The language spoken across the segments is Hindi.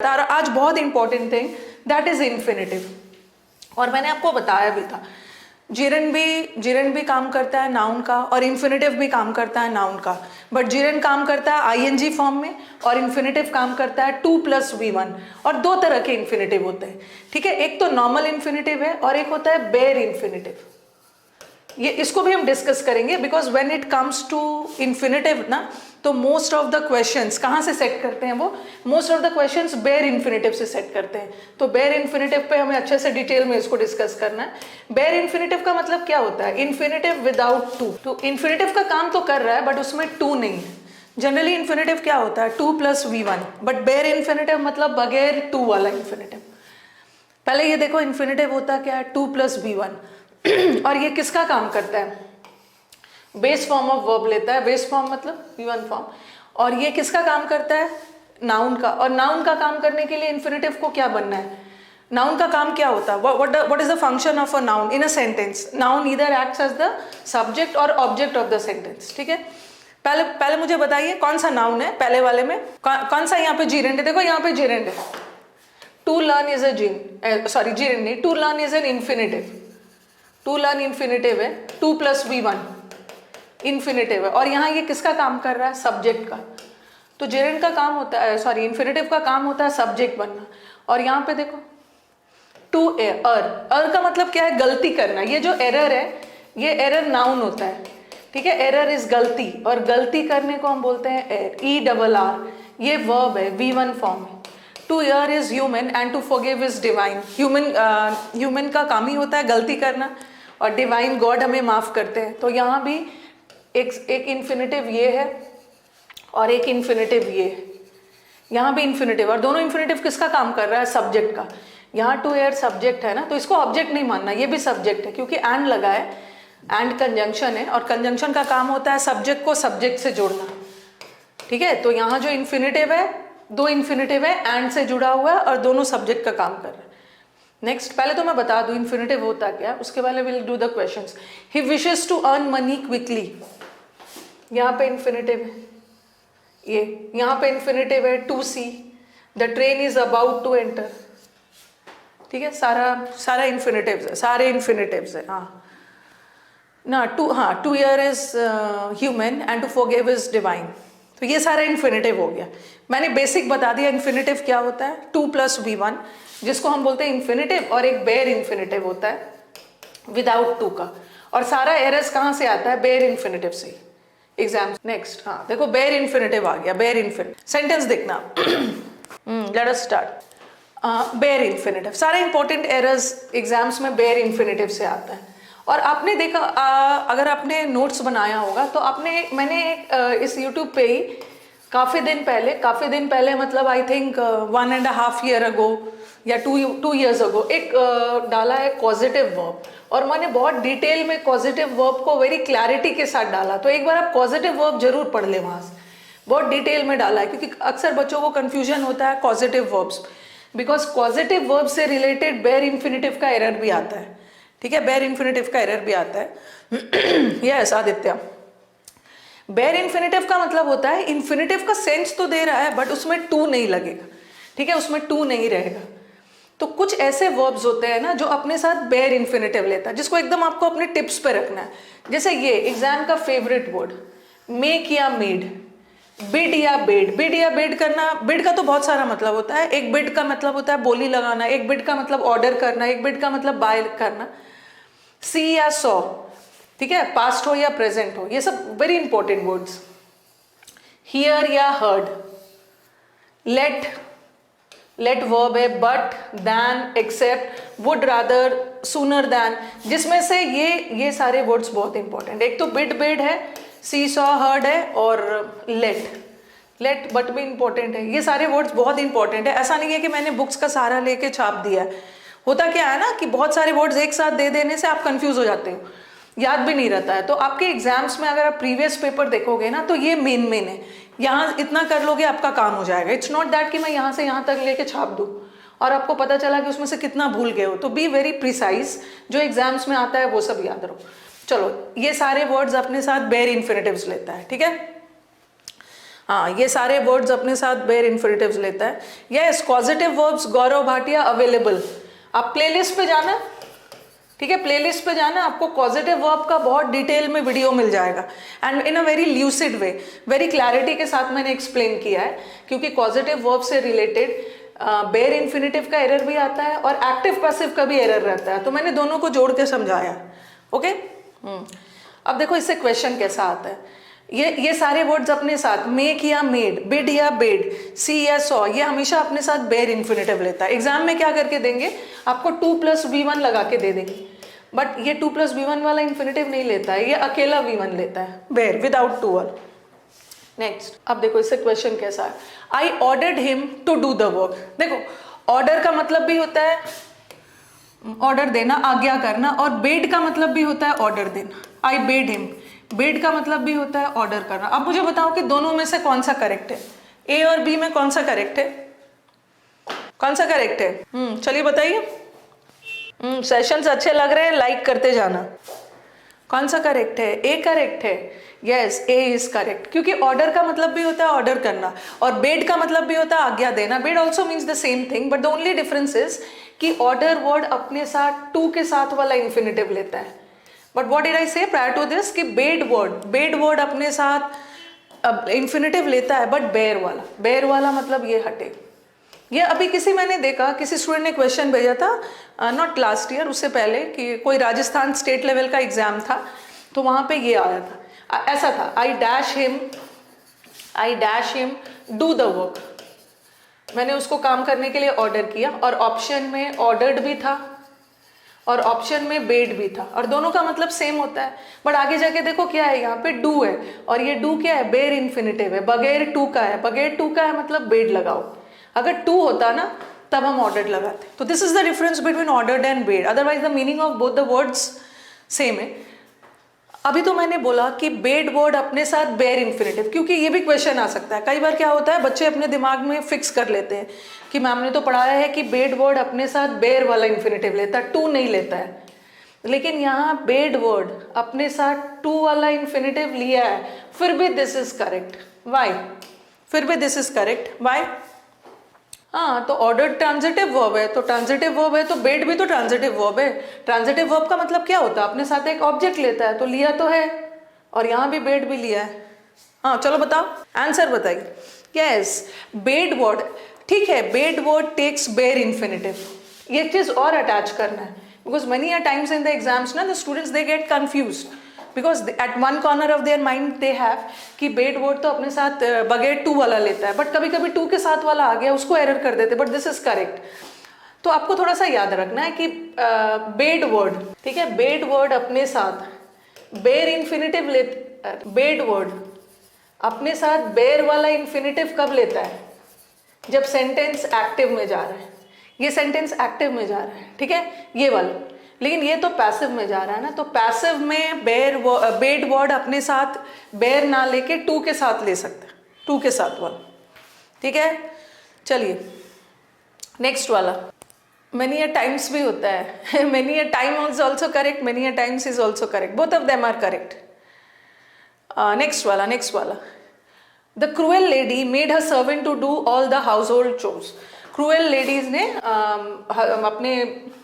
और आज बहुत important thing that is infinitive. और मैंने आपको बताया भी था जिरन भी काम करता है नाउन का और इन्फिनेटिव भी काम करता है नाउन का, बट जिरन काम करता है आईएनजी फॉर्म में और इन्फिनेटिव काम करता है 2+V1। और दो तरह के इन्फिनेटिव होते हैं, ठीक है। एक तो नॉर्मल इन्फिनेटिव है और एक होता है बेयर इन्फिनेटिव। ये इसको भी हम डिस्कस करेंगे because when it comes to infinitive ना, तो मोस्ट ऑफ द क्वेश्चंस कहाँ से सेट करते हैं वो, most of the questions bare infinitive से सेट करते हैं। तो बेयर इन्फिनेटिव पे हमें अच्छे से डिटेल में इसको डिस्कस करना है। बेयर इन्फिनेटिव का मतलब क्या होता है, इन्फिनेटिव विदाउट टू। तो इन्फिनेटिव का काम तो कर रहा है बट उसमें टू नहीं है। जनरली इन्फिनेटिव क्या होता है 2+V1, बट बेयर इन्फिनेटिव मतलब बगैर टू वाला इन्फिनेटिव। पहले ये देखो इन्फिनेटिव होता क्या है 2+V1 और ये किसका काम करता है, बेस फॉर्म ऑफ वर्ब लेता है, बेस फॉर्म मतलब V1 फॉर्म। और ये किसका काम करता है, नाउन का। और नाउन का काम करने के लिए इन्फिनेटिव को क्या बनना है, नाउन का काम क्या होता है, what is the function of a noun in a sentence. Noun इधर एक्ट्स एज द सब्जेक्ट और ऑब्जेक्ट ऑफ द सेंटेंस, ठीक है। पहले मुझे बताइए कौन सा नाउन है पहले वाले में, कौन सा यहाँ पे जीरेंड है। देखो यहाँ पे जीरेंड है, to learn is a gerund नहीं, to learn is an infinitive. To learn infinitive है, 2+V1 इन्फिनेटिव है। और यहाँ ये किसका काम कर रहा है, सब्जेक्ट का। तो जेरेंड का काम होता है, इन्फिनेटिव का काम होता है सब्जेक्ट बनना। और यहाँ पे देखो टू अर का मतलब क्या है, गलती करना। ये जो एरर है ये एरर नाउन होता है, ठीक है। एरर इज गलती, और गलती करने को हम बोलते हैं ERR। ये वर्ब है V1 फॉर्म है। To err is human and to forgive is divine. Human का काम ही होता है गलती करना, और डिवाइन गॉड हमें माफ करते हैं। तो यहाँ भी एक इन्फिनेटिव ये है और एक इन्फिनेटिव ये है। यहाँ भी इन्फिनेटिव, और दोनों इन्फिनेटिव किसका काम कर रहा है, सब्जेक्ट का। यहाँ टू एयर सब्जेक्ट है ना, तो इसको ऑब्जेक्ट नहीं मानना, ये भी सब्जेक्ट है क्योंकि एंड लगा है, एंड कंजंक्शन है, और कंजंक्शन का काम होता है सब्जेक्ट को सब्जेक्ट से जोड़ना, ठीक है। तो यहाँ जो इन्फिनेटिव है, दो इन्फिनेटिव है, एंड से जुड़ा हुआ है और दोनों सब्जेक्ट का काम कर रहे हैं। नेक्स्ट, पहले तो मैं बता दूं इन्फिनेटिव होता क्या है, उसके पहले will do the questions. He wishes to earn money quickly, यहाँ पे इन्फिनेटिव है ये, यहाँ पे इन्फिनेटिव है to see, the train is about to enter, ठीक है। सारा इन्फिनेटिव्स है, सारे इन्फिनेटिव्स है। To err is human and to forgive is divine. तो ये सारा इन्फिनेटिव हो गया। मैंने बेसिक बता दिया इन्फिनेटिव क्या होता है, 2+V1 जिसको हम बोलते हैं इन्फिनेटिव, और एक बेयर इन्फिनेटिव होता है विदाउट टू का। और सारा एरर्स कहाँ से आता है, बेयर इन्फिनेटिव से एग्जाम। नेक्स्ट, देखो बेयर इन्फिनेटिव आ गया, बेयर इन्फिनेटिव सेंटेंस देखना। Let us start. Bare infinitive, सारे इंपॉर्टेंट एरर्स एग्जाम्स में बेयर इन्फिनेटिव से आता है। और आपने देखा, अगर आपने नोट्स बनाया होगा तो मैंने इस YouTube पे ही काफ़ी दिन पहले मतलब आई थिंक 1.5 year अगो या 2 years अगो एक डाला है कॉजिटिव वर्ब, और मैंने बहुत डिटेल में कॉजिटिव वर्ब को वेरी क्लैरिटी के साथ डाला। तो एक बार आप कॉजिटिव वर्ब जरूर पढ़ ले, वहाँ से बहुत डिटेल में डाला है, क्योंकि अक्सर बच्चों को कन्फ्यूजन होता है causative verbs, because causative verb से रिलेटेड बेयर इन्फिनेटिव का एरर भी आता है, ठीक है। बेयर इन्फिनेटिव का एरर भी आता है। यस आदित्य, बेयर इन्फिनेटिव का मतलब होता है इन्फिनेटिव का सेंस तो दे रहा है बट उसमें टू नहीं लगेगा, ठीक है, उसमें टू नहीं रहेगा। तो कुछ ऐसे वर्ब्स होते हैं ना जो अपने साथ बेयर इन्फिनेटिव लेता है, जिसको एकदम आपको अपने टिप्स पे रखना है। जैसे ये एग्जाम का फेवरेट वर्ड मेक या मेड, बिड या बेड। बिड या बेड करना, बिड का तो बहुत सारा मतलब होता है। एक बिड का मतलब होता है बोली लगाना, एक बिड का मतलब ऑर्डर करना, एक बिड का मतलब बाय करना। सी या सॉ, ठीक है, पास्ट हो या प्रेजेंट हो, ये सब वेरी इंपॉर्टेंट वर्ड्स। हियर या हर्ड, लेट वर्ब है, but, than, except, would rather, sooner than, जिसमें से ये सारे वर्ड्स बहुत इंपॉर्टेंट। एक तो बिड बेड है, सी सॉ हर्ड है, और लेट बट भी इंपॉर्टेंट है। ये सारे वर्ड्स बहुत इंपॉर्टेंट है। ऐसा नहीं है कि मैंने बुक्स का सहारा लेके छाप दिया है। होता क्या है ना कि बहुत सारे वर्ड्स एक साथ दे देने से आप कंफ्यूज हो जाते हो, याद भी नहीं रहता है। तो आपके एग्जाम्स में अगर आप प्रीवियस पेपर देखोगे ना, तो ये मेन है, यहाँ इतना कर लोगे आपका काम हो जाएगा। इट्स नॉट दैट कि मैं यहाँ से यहाँ तक लेके छाप दूँ और आपको पता चला कि उसमें से कितना भूल गए हो। तो बी वेरी प्रिसाइज, जो एग्जाम्स में आता है वो सब याद रहो। चलो, ये सारे वर्ड्स अपने साथ बेयर इन्फिनेटिव्स लेता है, ठीक है। हाँ, ये सारे वर्ड्स अपने साथ बेयर इन्फिनिटिव्स लेता है। Yes, causative verbs Gaurav Bhatia available. आप प्लेलिस्ट पे जाना, ठीक है, प्लेलिस्ट पे जाना, आपको पॉजिटिव वर्ब का बहुत डिटेल में वीडियो मिल जाएगा and in a very lucid way, very clarity के साथ मैंने एक्सप्लेन किया है, क्योंकि पॉजिटिव वर्ब से रिलेटेड बेयर इन्फिनिटिव का एरर भी आता है और एक्टिव पैसिव का भी एरर रहता है, तो मैंने दोनों को जोड़ के समझाया। ओके, अब देखो इससे क्वेश्चन कैसा आता है। ये सारे वर्ड्स अपने साथ मेक या मेड, बिड या बेड, सी या सॉ, ये हमेशा अपने साथ बेयर इन्फिनिटिव लेता है। एग्जाम में क्या करके देंगे, आपको 2+V1 लगा के दे देंगे, बट ये 2+V1 वाला इन्फिनिटिव नहीं लेता है, ये अकेला V1 लेता है, bare without to all. Next, अब देखो इससे क्वेश्चन कैसा है। I ordered him to do the work. देखो, ऑर्डर का मतलब भी होता है ऑर्डर देना, आज्ञा करना, और बेड का मतलब भी होता है ऑर्डर देना। आई बेड हिम, बेड का मतलब भी होता है ऑर्डर करना। अब मुझे बताओ कि दोनों में से कौन सा करेक्ट है, ए और बी में कौन सा करेक्ट है, कौन सा करेक्ट है? चलिए बताइए। सेशंस अच्छे लग रहे हैं, लाइक करते जाना। कौन सा करेक्ट है? ए करेक्ट है। यस, ए इज करेक्ट, क्योंकि ऑर्डर का मतलब भी होता है ऑर्डर करना और बेड का मतलब भी होता है आज्ञा देना। Bed also means the same thing, but the only difference is कि ऑर्डर वर्ड अपने साथ टू के साथ वाला इन्फिनिटिव लेता है। बट व्हाट डिड आई से प्रायर टू दिस कि बेड वर्ड अपने साथ इन्फिनिटिव लेता है, बट बेयर वाला मतलब ये हटे। ये अभी मैंने देखा किसी स्टूडेंट ने क्वेश्चन भेजा था, नॉट लास्ट ईयर, उससे पहले, कि कोई राजस्थान स्टेट लेवल का एग्जाम था, तो वहां पे ये आया था, ऐसा था, I dash him do the work. मैंने उसको काम करने के लिए ऑर्डर किया और ऑप्शन में ऑर्डर्ड भी था और ऑप्शन में बेड भी था, और दोनों का मतलब सेम होता है। बट आगे जाके देखो क्या है, यहाँ पे डू है, और ये डू क्या है, बेयर इन्फिनिटिव है, बगैर टू का है, बगैर टू का है मतलब बेड लगाओ। अगर टू होता ना तब हम ऑर्डर्ड लगाते। तो this is the difference between ordered and bed, otherwise the meaning of both the words same है। अभी तो मैंने बोला कि बेड वर्ड अपने साथ बेयर इन्फिनिटिव, क्योंकि ये भी क्वेश्चन आ सकता है। कई बार क्या होता है, बच्चे अपने दिमाग में फिक्स कर लेते हैं कि मैम ने तो पढ़ाया है कि बेड वर्ड अपने साथ बेयर वाला इन्फिनिटिव लेता है, टू नहीं लेता है। लेकिन यहाँ बेड वर्ड अपने साथ टू वाला इन्फिनिटिव लिया है, फिर भी दिस इज करेक्ट। वाई? फिर भी दिस इज करेक्ट, वाई? हाँ, तो ऑर्डर ट्रांजिटिव वर्ब है, तो ट्रांजिटिव वर्ब है तो बेड भी तो ट्रांजिटिव वर्ब है। ट्रांजिटिव वर्ब का मतलब क्या होता है, अपने साथ एक ऑब्जेक्ट लेता है, तो लिया तो है, और यहाँ भी बेड भी लिया है। हाँ, चलो बताओ, आंसर बताइए। यस, बेड वर्ड, ठीक है, bade word takes bare infinitive. ये चीज और अटैच करना है, because many are times in the exams ना the students they get confused, because at one corner of their mind they have कि बेड वर्ड तो अपने साथ बगैर टू वाला लेता है, बट कभी कभी टू के साथ वाला आ गया, उसको एरर कर देते, बट दिस इज करेक्ट। तो आपको थोड़ा सा याद रखना है कि बेड वर्ड, ठीक है, बेड वर्ड अपने साथ बेयर इन्फिनिटिव बेड वर्ड अपने साथ बेयर वाला इन्फिनिटिव कब लेता है, जब सेंटेंस एक्टिव में जा रहा है। ये सेंटेंस एक्टिव में जा रहा है, ठीक है, ये वाला, लेकिन ये तो पैसिव में जा रहा है ना, तो पैसिव में बेड वर्ड अपने साथ बेयर ना लेके टू के साथ ले सकते हैं, टू के साथ वाला, ठीक है। चलिए नेक्स्ट वाला, मेनी अ टाइम्स भी होता है, many a time is also correct, many a times is also correct, both of them are correct. Next वाला, the cruel lady made her servant to do all the household chores. Cruel ladies ने अपने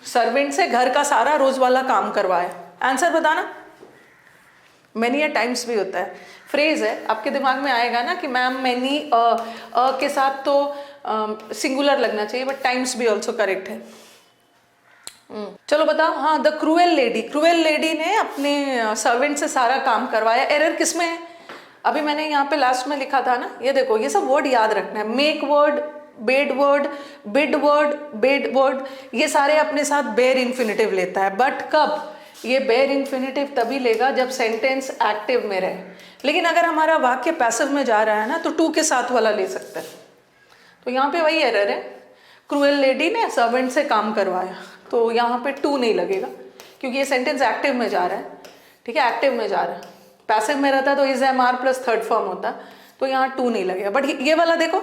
सर्वेंट से घर का सारा रोज वाला काम करवाया। आंसर बताना। मेनी अ टाइम्स भी होता है, फ्रेज है, आपके दिमाग में आएगा ना कि मैम मेनी के साथ तो सिंगुलर लगना चाहिए, बट टाइम्स भी ऑल्सो करेक्ट है। चलो बताओ। हाँ, द क्रूएल लेडी ने अपने सर्वेंट से सारा काम करवाया। एरर किसमें है? अभी मैंने यहाँ पे लास्ट में लिखा था ना, ये देखो, ये सब वर्ड याद रखना है। Make word, bed word, bid word, bed word, ये सारे अपने साथ बेयर इन्फिनिटिव लेता है, बट कब? ये बेयर इन्फिनिटिव तभी लेगा जब सेंटेंस एक्टिव में रहे। लेकिन अगर हमारा वाक्य पैसिव में जा रहा है ना, तो टू के साथ वाला ले सकते हैं। तो यहाँ पे वही एरर है, क्रूएल लेडी ने सर्वेंट से काम करवाया, तो यहाँ पे टू नहीं लगेगा, क्योंकि ये सेंटेंस एक्टिव में जा रहा है, ठीक है, एक्टिव में जा रहा है। पैसिव में रहता तो is am are plus third form होता, तो यहाँ टू नहीं लगेगा। बट ये वाला देखो,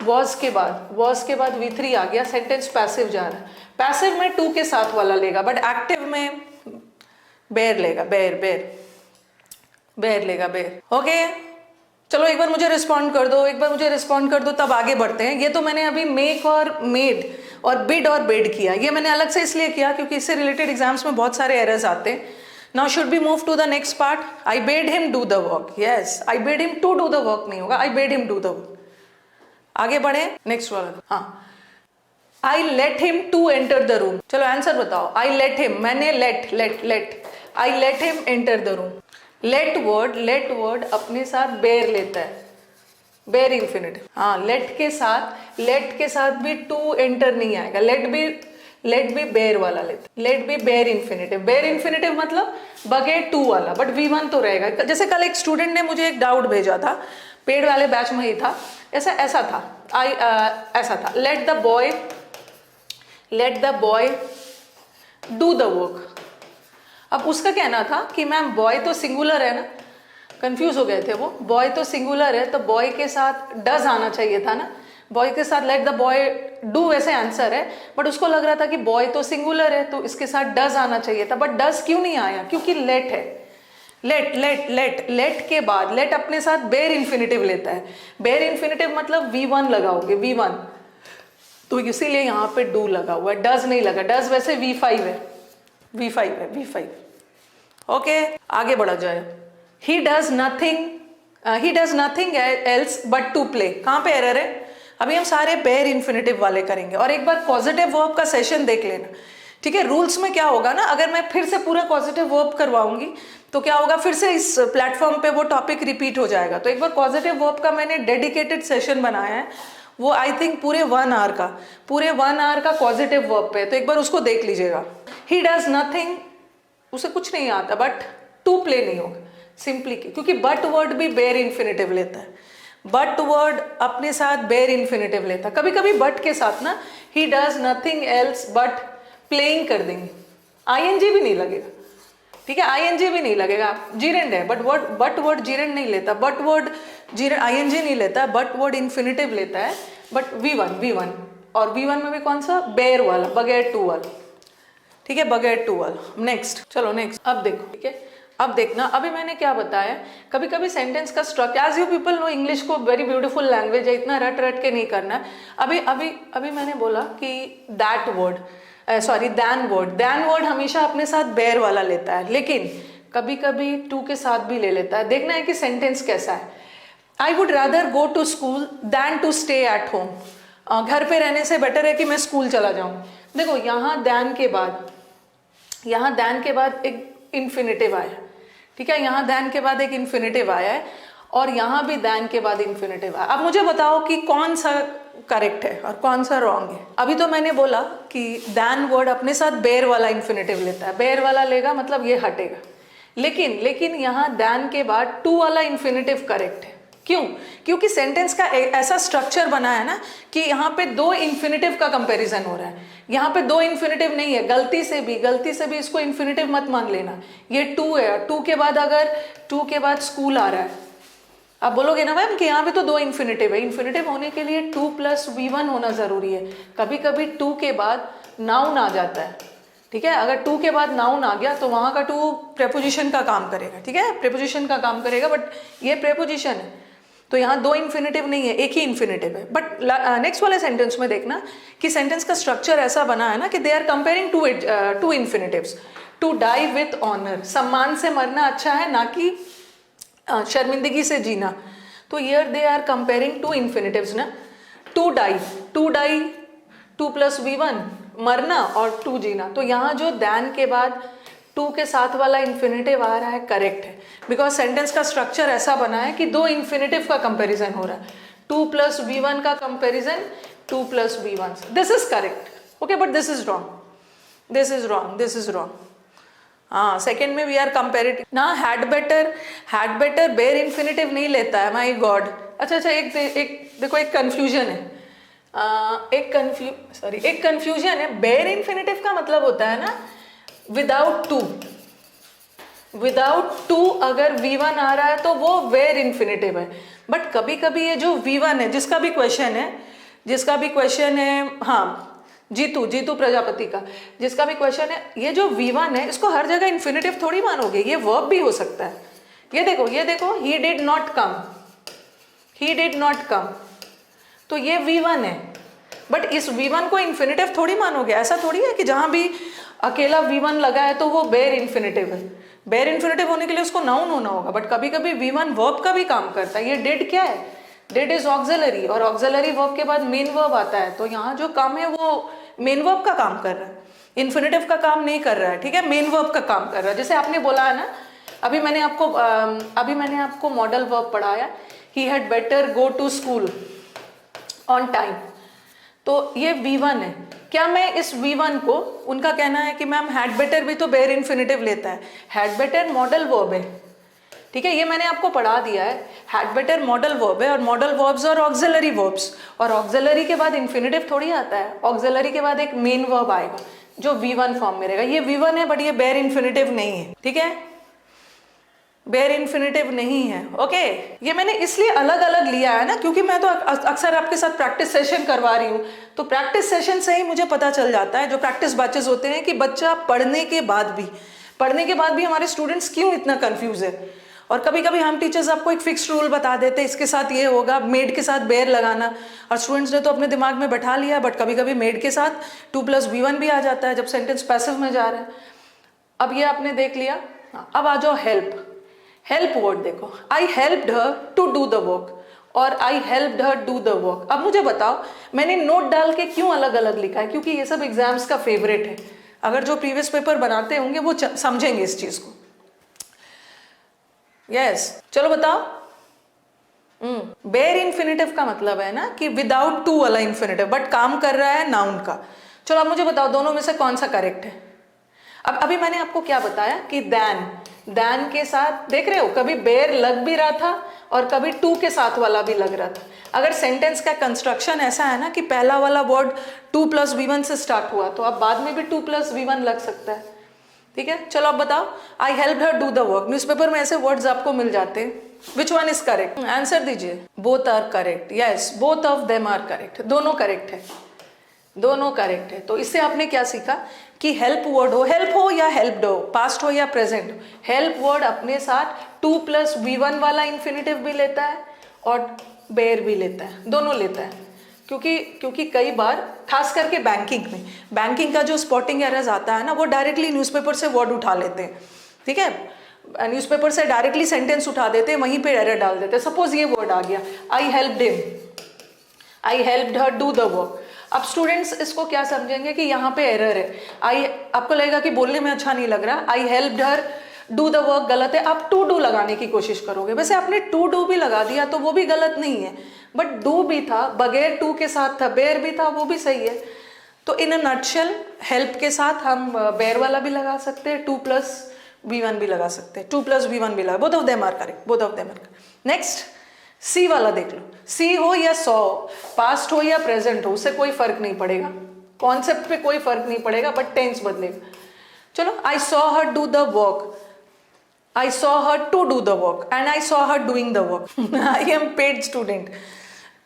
वॉज के बाद V3 आ गया, सेंटेंस पैसिव जा रहा है, पैसिव में टू के साथ वाला लेगा, बट एक्टिव में बेयर लेगा, बेयर लेगा, बेयर। ओके, चलो एक बार मुझे रिस्पॉन्ड कर दो, एक बार मुझे रिस्पॉन्ड कर दो, तब आगे बढ़ते हैं। ये तो मैंने अभी मेक और मेड और बिड और बेड किया, ये मैंने अलग से इसलिए किया क्योंकि इससे रिलेटेड एग्जाम्स में बहुत सारे एरर्स आते हैं। Now should be move to the next part. I bade him do the work, yes I bade him to do the work नहीं होगा, I bade him do the work. आगे बढ़े, नेक्स्ट वाला। हाँ, I let him to enter the room. चलो आंसर बताओ। आई लेट हिम, मैंने let I let him enter the room. Let word अपने साथ बेर लेता है, बेर इंफिनिटिव। हाँ, लेट के साथ भी टू एंटर नहीं आएगा, लेट भी बेर वाला लेते, लेट भी बेर इन्फिनिटिव मतलब बगैर टू वाला, बट V1 तो रहेगा। जैसे कल एक स्टूडेंट ने मुझे एक डाउट भेजा था, पेड वाले बैच में ही था, ऐसा था, ऐसा था, let the boy do the work. अब उसका कहना था कि मैम बॉय तो सिंगुलर है ना, कंफ्यूज हो गए थे वो, बॉय तो सिंगुलर है तो बॉय के साथ डज आना चाहिए था ना, बॉय के साथ लेट द बॉय डू वैसे आंसर है, बट उसको लग रहा था कि बॉय तो सिंगुलर है तो इसके साथ डज आना चाहिए था, बट डज क्यों नहीं आया? क्योंकि लेट है। लेट के बाद लेट अपने साथ बेर इन्फिनिटिव लेता है, बेर इन्फिनिटिव मतलब V1 लगाओगे, V1, तो इसीलिए यहाँ पे डू लगा हुआ है, डज नहीं लगा। डज वैसे V5 है, V5। ओके, आगे बढ़ा जाए। He does nothing else but to play. कहाँ पे एरर है? अभी हम सारे बेर इन्फिनिटिव वाले करेंगे, और एक बार पॉजिटिव वर्ब का सेशन देख लेना, ठीक है। रूल्स में क्या होगा ना, अगर मैं फिर से पूरा पॉजिटिव वर्ब करवाऊंगी तो क्या होगा, फिर से इस प्लेटफॉर्म पे वो टॉपिक रिपीट हो जाएगा। तो एक बार पॉजिटिव वर्ब का मैंने डेडिकेटेड सेशन बनाया है, वो आई थिंक पूरे 1 आवर का पॉजिटिव वर्ब पे, तो एक बार उसको देख लीजिएगा। ही डज नथिंग, उसे कुछ नहीं आता, बट टू प्ले नहीं होगा सिंपली क्योंकि बट वर्ड भी बेर इन्फिनिटिव लेता है, बट वर्ड अपने साथ बेर इन्फिनिटिव लेता है। कभी कभी बट के साथ ना ही does nothing else but playing कर देंगे, आईएनजी भी नहीं लगेगा, ठीक है, आईएनजी भी नहीं लगेगा, जीरेंड है, बट वर्ड जीरेंड नहीं लेता, बट वर्ड जीरेंड आईएनजी नहीं लेता, बट वर्ड इन्फिनिटिव लेता है, बट V1 और V1 में भी कौन सा, बेर वाला, बगैर टू वाला, ठीक है, बगैर टू वाला। नेक्स्ट, चलो नेक्स्ट, अब देखो, ठीक है, अब देखना, अभी मैंने क्या बताया, कभी कभी सेंटेंस का structure, as you people know English को वेरी ब्यूटीफुल लैंग्वेज है, इतना रट के नहीं करना है। अभी मैंने बोला कि that word, sorry than word हमेशा अपने साथ बेर वाला लेता है, लेकिन कभी कभी टू के साथ भी ले लेता है। देखना है कि सेंटेंस कैसा है। I would rather go to school than to stay at home. घर पे रहने से बेटर है कि मैं स्कूल चला जाऊं। देखो यहाँ दैन के बाद एक इन्फिनिटिव आया, ठीक है, यहाँ दैन के बाद एक इन्फिनिटिव आया है, और यहाँ भी दैन के बाद इन्फिनिटिव आया। अब मुझे बताओ कि कौन सा करेक्ट है और कौन सा रॉन्ग है। अभी तो मैंने बोला कि दैन वर्ड अपने साथ बेर वाला इन्फिनिटिव लेता है, बेर वाला लेगा मतलब ये हटेगा, लेकिन यहाँ दैन के बाद टू वाला इन्फिनिटिव करेक्ट है। क्यों? क्योंकि सेंटेंस का ऐसा स्ट्रक्चर बना है ना कि यहाँ पे दो इन्फिनिटिव का कंपैरिजन हो रहा है, यहाँ पे दो इन्फिनिटिव नहीं है, गलती से भी इसको इन्फिनिटिव मत मान लेना। ये टू है, टू के बाद अगर टू के बाद स्कूल आ रहा है, आप बोलोगे ना मैम कि यहाँ पे तो दो इन्फिनिटिव है, इन्फिनिटिव होने के लिए 2 + V1 होना जरूरी है। कभी कभी टू के बाद नाउन आ जाता है, ठीक है, अगर टू के बाद नाउन आ गया तो वहाँ का टू प्रेपोजिशन का काम करेगा, ठीक है, प्रेपोजिशन का काम करेगा, बट ये प्रेपोजिशन है तो यहाँ दो इन्फिनिटिव नहीं है, एक ही इन्फिनिटिव है। बट नेक्स्ट वाले सेंटेंस में देखना कि सेंटेंस का स्ट्रक्चर ऐसा बना है ना कि they are comparing two infinitives. To die with honour, सम्मान से मरना अच्छा है ना कि शर्मिंदगी से जीना। तो here they are comparing two infinitives ना, टू डाई 2 + V1 मरना और टू जीना। तो यहाँ जो दैन के बाद टू के साथ वाला इन्फिनिटिव आ रहा है करेक्ट है, बिकॉज सेंटेंस का स्ट्रक्चर ऐसा बना है कि दो इन्फिनिटिव का कंपैरिजन हो रहा है, 2 + V1 का comparison 2 + V1। This is correct, okay, but this is wrong. हाँ, सेकेंड में वी आर कंपेरेटिव ना, हैड बेटर बेर इन्फिनिटिव नहीं लेता है, माई गॉड। अच्छा, एक देखो, एक कंफ्यूजन है, एक कंफ्यूजन है। बेर इन्फिनिटिव का मतलब होता है ना विदाउट टू अगर V1 आ रहा है तो वो वेर इन्फिनिटिव है। बट कभी कभी ये जो V1 है, जिसका भी क्वेश्चन है, हाँ, जीतू प्रजापति का जिसका भी क्वेश्चन है, ये जो V1 है इसको हर जगह इन्फिनिटिव थोड़ी मानोगे, ये वर्ब भी हो सकता है। ये देखो, he did not come, he did not come, तो ये V1 है। बट इस V1 को इन्फिनेटिव थोड़ी मानोगे, ऐसा थोड़ी है कि जहां भी अकेला V1 लगा है तो वो बेयर इन्फिनेटिव है। बेयर इन्फिनेटिव होने के लिए उसको नाउन होना होगा, बट कभी कभी V1 वर्ब का भी काम करता है। ये डिड क्या है, डिड इज ऑक्सिलरी, और ऑक्सिलरी वर्ब के बाद मेन वर्ब आता है, तो यहाँ जो काम है वो मेन वर्ब का काम कर रहा है, इन्फिनेटिव का काम नहीं कर रहा है, ठीक है, मेन वर्ब का काम कर रहा है। जैसे आपने बोला है ना, अभी मैंने आपको मॉडल वर्ब पढ़ाया, he had better go to school on time, तो ये V1 है। क्या मैं इस V1 को, उनका कहना है कि मैम हैड बेटर भी तो बेयर इन्फिनेटिव लेता है, हैड बेटर मॉडल वर्ब है, ठीक है, ये मैंने आपको पढ़ा दिया है। हैड बेटर मॉडल वर्ब है, और मॉडल वर्ब्स और ऑक्सिलरी वर्ब्स, और ऑक्सिलरी के बाद इन्फिनेटिव थोड़ी आता है, ऑक्सिलरी के बाद एक मेन वर्ब आएगा जो V1 फॉर्म में रहेगा। ये V1 है, बट ये बेयर इन्फिनेटिव नहीं है, ठीक है, बेयर इन्फिनेटिव नहीं है। ओके, ये मैंने इसलिए अलग अलग लिया है ना, क्योंकि मैं तो अक्सर आपके साथ प्रैक्टिस सेशन करवा रही हूँ, तो प्रैक्टिस सेशन से ही मुझे पता चल जाता है, जो प्रैक्टिस बैचेस होते हैं, कि बच्चा पढ़ने के बाद भी हमारे स्टूडेंट्स क्यों इतना कंफ्यूज है। और कभी कभी हम टीचर्स आपको एक फिक्स रूल बता देते हैं, इसके साथ ये होगा, मेड के साथ बेयर लगाना, और स्टूडेंट्स ने तो अपने दिमाग में बैठा लिया, बट कभी कभी मेड के साथ 2+V1 भी आ जाता है जब सेंटेंस पैसिव में जा रहा है। अब ये आपने देख लिया, अब आ जाओ हेल्प वर्ड देखो, I helped her to do the work, और I helped her do the work. अब मुझे बताओ, मैंने नोट डाल के क्यों अलग अलग लिखा है, क्योंकि ये सब एग्जाम्स का फेवरेट है, अगर जो प्रीवियस पेपर बनाते होंगे वो समझेंगे इस चीज को। यस, चलो बताओ, बेयर इन्फिनेटिव का मतलब है ना कि विदाउट टू वाला इन्फिनेटिव, बट काम कर रहा है नाउन का। चलो अब मुझे बताओ, दोनों में से कौन सा करेक्ट है। अब अभी मैंने आपको क्या बताया कि दैन के साथ देख रहे हो, कभी बेयर लग भी रहा था और कभी टू के साथ वाला भी लग रहा था। अगर सेंटेंस का कंस्ट्रक्शन ऐसा है ना कि पहला वाला वर्ड 2+V1 से स्टार्ट हुआ, तो अब बाद में भी 2+V1 लग सकता है, ठीक है। चलो अब बताओ, I helped her do the work. Newspaper में ऐसे वर्ड्स आपको मिल जाते हैं, which one is correct, answer दीजिए। Both are correct, yes, both of them are correct, दोनों करेक्ट है, दोनों करेक्ट है। तो इससे आपने क्या सीखा कि हेल्प वर्ड हो, हेल्प हो या हेल्प्ड हो, पास्ट हो या प्रेजेंट हो, हेल्प वर्ड अपने साथ 2+V1 वाला इन्फिनेटिव भी लेता है और बेयर भी लेता है, दोनों लेता है। क्योंकि कई बार खास करके बैंकिंग का जो स्पॉटिंग एरर्स आता है ना, वो डायरेक्टली न्यूज़पेपर से वर्ड उठा लेते हैं, ठीक है, न्यूज़पेपर से डायरेक्टली सेंटेंस उठा देते हैं, वहीं पे एरर डाल देते हैं। सपोज ये वर्ड आ गया, आई helped him, I helped her do the work. अब स्टूडेंट्स इसको क्या समझेंगे कि यहाँ पे एरर है, आपको लगेगा कि बोलने में अच्छा नहीं लग रहा, आई helped her do the work गलत है, आप टू डू लगाने की कोशिश करोगे। वैसे आपने टू डू भी लगा दिया तो वो भी गलत नहीं है, बट डू भी था, बगैर टू के साथ था, बेयर भी था, वो भी सही है। तो इन अ नटशेल हेल्प के साथ हम बेयर वाला भी लगा सकते हैं, 2+V1 भी लगा सकते हैं, 2+V1 भी लगा, both of them are correct, both of them are correct. Next C वाला देख लो, सी हो या सॉ हो, पास्ट हो या प्रेजेंट हो, उससे कोई फर्क नहीं पड़ेगा, कॉन्सेप्ट पे कोई फर्क नहीं पड़ेगा, बट टेंस बदलेगा। चलो, आई saw her do the work, I saw her to do the work and I saw her doing the work. I am paid student.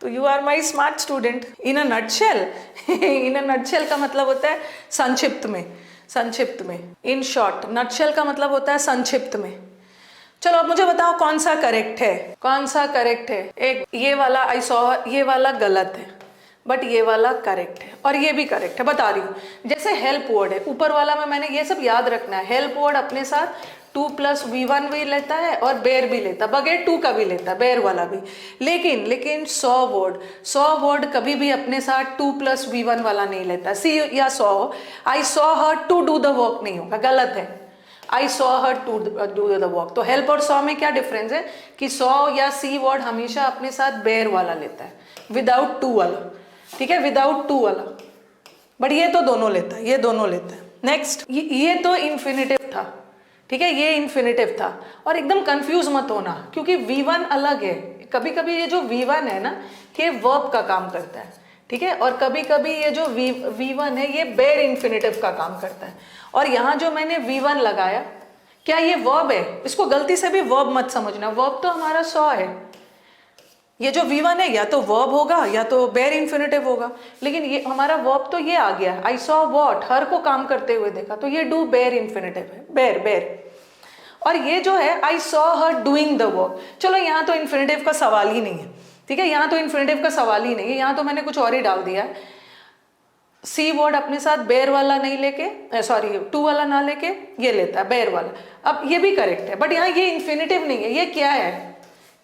तो you are my smart student. In a nutshell, in a nutshell का मतलब होता है संक्षिप्त में, in short, nutshell का मतलब होता है संक्षिप्त में। चलो अब मुझे बताओ कौन सा करेक्ट है। एक ये वाला I saw, ये वाला गलत है, बट ये वाला करेक्ट है, और ये भी करेक्ट है, बता रही हूँ। जैसे हेल्प वर्ड है, ऊपर वाला में मैंने ये सब याद रखना है, हेल्प वर्ड अपने साथ 2+V1 भी लेता है और बेयर भी लेता है, बगैर टू का भी लेता है, बेयर वाला भी। लेकिन सॉ वर्ड कभी भी अपने साथ 2+V1 वाला नहीं लेता। सी या saw, I saw her to do the work नहीं होगा, गलत है, I saw her to do the work. तो हेल्प और सॉ में क्या डिफरेंस है कि सॉ या सी वर्ड हमेशा अपने साथ बेयर वाला लेता है, विदाउट टू वाला, ठीक है, विदाउट टू वाला, बट ये तो दोनों लेता है, नेक्स्ट, ये तो इन्फिनेटिव था, ठीक है, ये इन्फिनेटिव था। और एकदम कंफ्यूज मत होना, क्योंकि V1 अलग है, कभी कभी ये जो V1 है ना, ये वर्ब का काम करता है, ठीक है, और कभी कभी ये जो V1 है ये बेयर इन्फिनेटिव का काम करता है। और यहाँ जो मैंने V1 लगाया, क्या ये वर्ब है, इसको गलती से भी वर्ब मत समझना, वर्ब तो हमारा सॉ है, ये जो V1 है या तो वर्ब होगा या तो बेयर इन्फिनेटिव होगा, लेकिन ये हमारा वर्ब तो ये आ गया, आई सॉ व्हाट, हर को काम करते हुए देखा, तो ये डू बेयर इन्फिनेटिव है, बेयर। और ये जो है I saw her doing the work, चलो यहाँ तो इन्फिनेटिव का सवाल ही नहीं है, ठीक है, यहाँ तो इन्फिनेटिव का सवाल ही नहीं है, यहाँ तो मैंने कुछ और ही डाल दिया है। सी वर्ड अपने साथ बेयर वाला नहीं लेके, सॉरी टू वाला ना लेके ये लेता है बेयर वाला। अब ये भी करेक्ट है, बट यहाँ ये इन्फिनेटिव नहीं है, ये क्या है,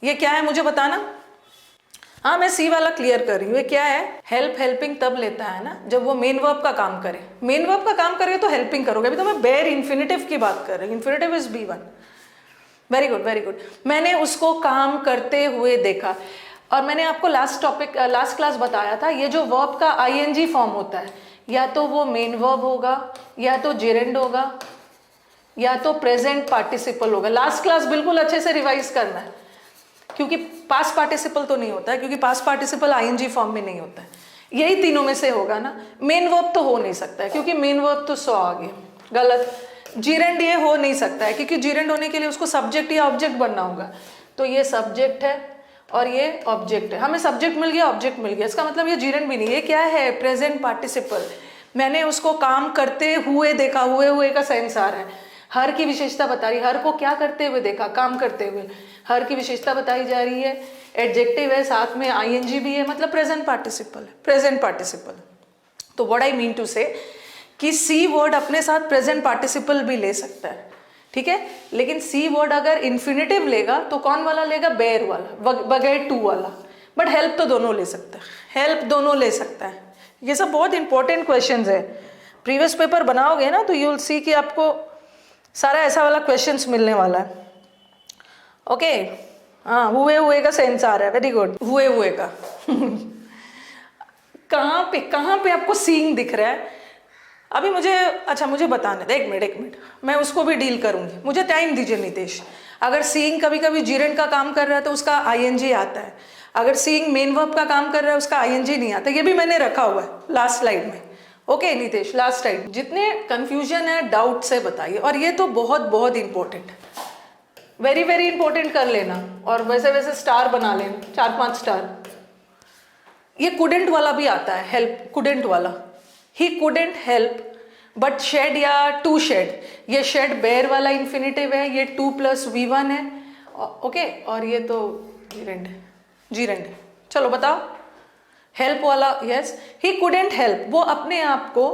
ये क्या है मुझे बताना। हाँ मैं सी वाला क्लियर कर रही हूँ, ये क्या है, हेल्प हेल्पिंग तब लेता है ना जब वो मेन वर्ब का काम करे। मेन वर्ब का काम करेगा तो हेल्पिंग करोगे। अभी तो मैं बेयर इन्फिनेटिव की बात कर रही हूँ, infinitive is B1। Very good very good. मैंने उसको काम करते हुए देखा, और मैंने आपको लास्ट क्लास बताया था, ये जो वर्ब का ING फॉर्म होता है, या तो वो मेन वर्ब होगा, या तो जेरेंड होगा, या तो प्रेजेंट पार्टिसिपल होगा। लास्ट क्लास बिल्कुल अच्छे से रिवाइज करना है, क्योंकि पास्ट पार्टिसिपल तो नहीं होता है, क्योंकि पास्ट पार्टिसिपल ING फॉर्म में नहीं होता है। यही तीनों में से होगा ना। मेन वर्ब तो हो नहीं सकता है, क्योंकि मेन वर्ब तो 100 आ गए, गलत। जीरेंड ये हो नहीं सकता है, क्योंकि जीरेंड होने के लिए उसको सब्जेक्ट या ऑब्जेक्ट बनना होगा। तो ये सब्जेक्ट है और ये ऑब्जेक्ट है, हमें सब्जेक्ट मिल गया, ऑब्जेक्ट मिल गया, इसका मतलब ये जीरेंड भी नहीं। ये क्या है, प्रेजेंट पार्टिसिपल। मैंने उसको काम करते हुए देखा, हुए का सेंस आ रहा है। हर की विशेषता बता रही है, हर को क्या करते हुए देखा, काम करते हुए। हर की विशेषता बताई जा रही है, एडजेक्टिव है, साथ में ING भी है, मतलब प्रेजेंट पार्टिसिपल है, प्रेजेंट पार्टिसिपल। तो व्हाट आई मीन टू से कि सी वर्ड अपने साथ प्रेजेंट पार्टिसिपल भी ले सकता है, ठीक है। लेकिन सी वर्ड अगर इन्फिनेटिव लेगा तो कौन वाला लेगा, बेयर वाला, बगैर टू वाला। बट हेल्प तो दोनों ले सकता है, हेल्प दोनों ले सकता है। ये सब बहुत इंपॉर्टेंट क्वेश्चंस है। प्रीवियस पेपर बनाओगे ना तो यू विल सी कि आपको सारा ऐसा वाला क्वेश्चंस मिलने वाला है। ओके हाँ, हुए का सेंस आ रहा है, वेरी गुड। हुए का कहाँ पे आपको सीइंग दिख रहा है अभी मुझे, अच्छा मुझे बताने दे, एक मिनट, मैं उसको भी डील करूंगी, मुझे टाइम दीजिए नितेश। अगर सीइंग कभी कभी जीरेंड का काम कर रहा है तो उसका ING आता है, अगर सीइंग मेन वर्ब का काम कर रहा है उसका ING नहीं आता। ये भी मैंने रखा हुआ है लास्ट स्लाइड में। Okay Nitesh, last slide. जितने कंफ्यूजन है डाउट से बताइए, और ये तो बहुत बहुत इंपॉर्टेंट है, वेरी वेरी इंपॉर्टेंट कर लेना, और वैसे वैसे स्टार बना लेना, 4-5 स्टार। ये कुडेंट वाला भी आता है, हेल्प कुडेंट वाला। He couldn't help but shed या टू शेड, ये शेड बेयर वाला इन्फिनेटिव है, ये 2 + V1 है। ओके और ये तो जीरेंड। चलो बताओ, हेल्प वाला यस, ही कुडेंट हेल्प, वो अपने आप को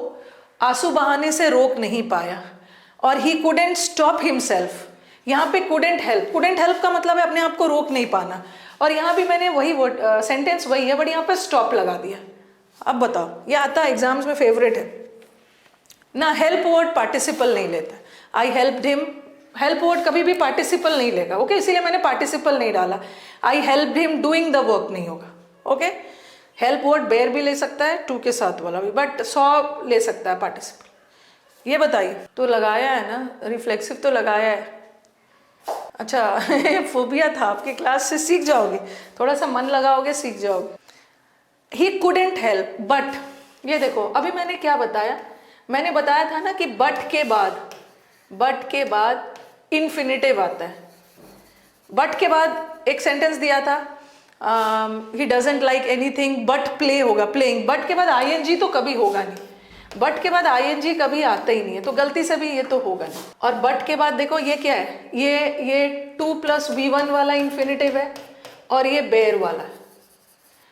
आंसू बहाने से रोक नहीं पाया, और ही कुडेंट स्टॉप हिमसेल्फ। यहाँ पे कुडेंट हेल्प का मतलब है अपने आप को रोक नहीं पाना, और यहाँ भी मैंने वही वर्ड सेंटेंस वही है, बट यहाँ पे स्टॉप लगा दिया। अब बताओ, ये आता है एग्जाम्स में, फेवरेट है ना। हेल्प वर्ड पार्टिसिपल नहीं लेता, आई हेल्प्ड हिम, हेल्प वर्ड कभी भी पार्टिसिपल नहीं लेगा। ओके इसीलिए मैंने पार्टिसिपल नहीं डाला। आई helped him doing the work नहीं होगा। ओके हेल्प वर्ड बेयर भी ले सकता है, टू के साथ वाला भी, बट 100 ले सकता है पार्टिसिपल। ये बताइए, तो लगाया है ना, रिफ्लेक्सिव तो लगाया है। अच्छा फोबिया था आपकी क्लास से, सीख जाओगे, थोड़ा सा मन लगाओगे सीख जाओगे। ही कुडेंट हेल्प बट, ये देखो अभी मैंने क्या बताया, मैंने बताया था ना कि बट के बाद इन्फिनेटिव आता है। बट के बाद एक सेंटेंस दिया था, he doesn't like anything but play होगा, प्लेइंग। बट के बाद ING तो कभी होगा नहीं, बट के बाद ING कभी आता ही नहीं है, तो गलती से भी ये तो होगा नहीं। और बट के बाद देखो ये क्या है, ये 2 + V1 वाला इन्फिनेटिव है, और ये बेयर वाला है।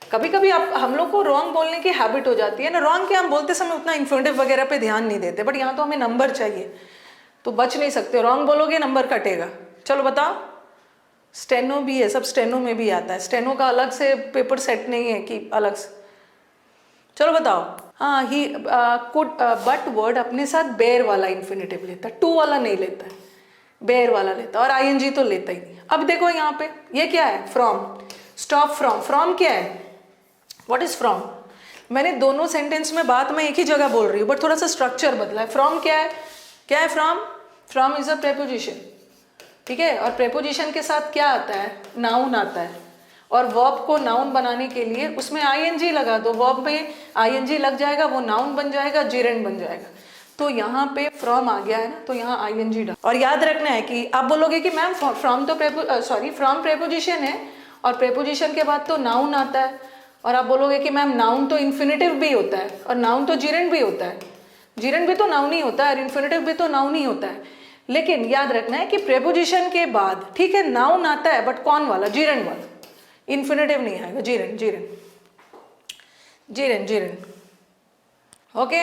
कभी कभी हम लोग को रॉन्ग बोलने की हैबिट हो जाती है ना, रॉन्ग क्या, हम बोलते समय उतना इन्फिनेटिव वगैरह पे ध्यान नहीं देते, बट यहाँ तो हमें नंबर चाहिए, तो बच नहीं सकते, रॉन्ग बोलोगे नंबर कटेगा। चलो बताओ, स्टेनो भी है, सब स्टेनो में भी आता है, स्टेनो का अलग से पेपर सेट नहीं है कि अलग से। चलो बताओ, हाँ ही बट वर्ड अपने साथ बेयर वाला इन्फिनेटिव लेता है, टू वाला नहीं लेता है, बेयर वाला लेता है, और ING तो लेता ही नहीं। अब देखो यहाँ पे ये क्या है, फ्रॉम, स्टॉप फ्रॉम। फ्रॉम क्या है, व्हाट इज फ्रॉम। मैंने दोनों सेंटेंस में बात मैं एक ही जगह बोल रही हूँ, बट थोड़ा सा स्ट्रक्चर बदला है। फ्रॉम क्या है फ्रॉम इज अ प्रेपोजिशन, ठीक है, और प्रेपोजिशन के साथ क्या आता है, नाउन आता है, और वर्ब को नाउन बनाने के लिए उसमें ING लगा दो, वर्ब में ING लग जाएगा, वो नाउन बन जाएगा, जेरेंड बन जाएगा। तो यहाँ पे फ्रॉम आ गया है ना, तो यहाँ ING डाल। और याद रखना है कि आप बोलोगे कि मैम फ्रॉम तो फ्रॉम प्रेपोजिशन है, और प्रेपोजिशन के बाद तो नाउन आता है, और आप बोलोगे कि मैम नाउन तो इन्फिनेटिव भी होता है, और नाउन तो जीरेंड भी होता है, जीरेंड भी तो नाउन ही होता है, और इन्फिनेटिव भी तो नाउन ही होता है। लेकिन याद रखना है कि प्रेपोजिशन के बाद, ठीक है, नाउन आता है, बट कौन वाला, जीरेंड वाला। इन्फिनेटिव नहीं आएगा, जीरन जीरन जीरन जीरन। ओके